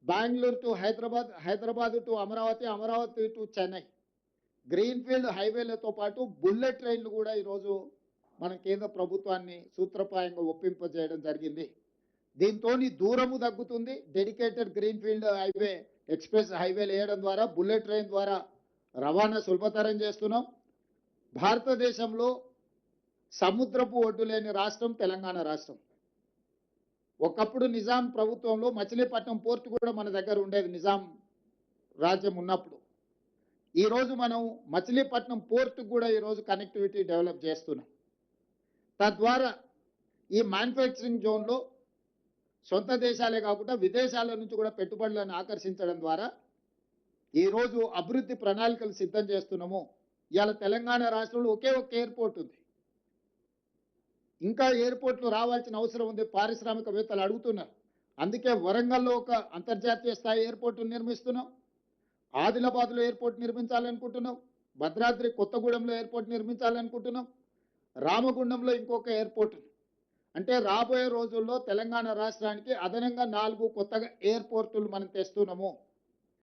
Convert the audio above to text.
Bengaluru to Hyderabad, Hyderabad to Amaravati, Amaravati to Chennai. Greenfield హైవేలతో పాటు bullet ట్రైన్‌లు కూడా ఈరోజు మన కేంద్ర ప్రభుత్వాన్ని సూత్రప్రాయంగా ఒప్పింపజేయడం జరిగింది. దీంతోని దూరము తగ్గుతుంది. డెడికేటెడ్ గ్రీన్‌ఫీల్డ్ హైవే, ఎక్స్‌ప్రెస్ హైవేలు వేయడం ద్వారా, బుల్లెట్ ట్రైన్ ద్వారా రవాణా సులభతరం చేస్తున్నాం. భారతదేశంలో సముద్రపు ఒడ్డు లేని రాష్ట్రం తెలంగాణ రాష్ట్రం. ఒకప్పుడు నిజాం ప్రభుత్వంలో మచిలీపట్నం పోర్టు కూడా మన దగ్గర ఉండేది, నిజాం రాజ్యం ఉన్నప్పుడు. ఈరోజు మనం మచిలీపట్నం పోర్టు కూడా ఈరోజు కనెక్టివిటీ డెవలప్ చేస్తున్నాం. తద్వారా ఈ మ్యానుఫ్యాక్చరింగ్ జోన్లో సొంత దేశాలే కాకుండా విదేశాల నుంచి కూడా పెట్టుబడులను ఆకర్షించడం ద్వారా ఈరోజు అభివృద్ధి ప్రణాళికలు సిద్ధం చేస్తున్నాము. ఇవాళ తెలంగాణ రాష్ట్రంలో ఒకే ఒక ఎయిర్పోర్ట్ ఉంది. ఇంకా ఎయిర్పోర్ట్లు రావాల్సిన అవసరం ఉంది, పారిశ్రామికవేత్తలు అడుగుతున్నారు. అందుకే వరంగల్లో ఒక అంతర్జాతీయ స్థాయి ఎయిర్పోర్టు నిర్మిస్తున్నాం. ఆదిలాబాద్లో ఎయిర్పోర్ట్ నిర్మించాలనుకుంటున్నాం. భద్రాద్రి కొత్తగూడెంలో ఎయిర్పోర్ట్ నిర్మించాలనుకుంటున్నాం. రామగుండంలో ఇంకొక ఎయిర్పోర్ట్. అంటే రాబోయే రోజుల్లో తెలంగాణ రాష్ట్రానికి అదనంగా 4 కొత్తగా ఎయిర్పోర్టులు మనం తెస్తున్నాము.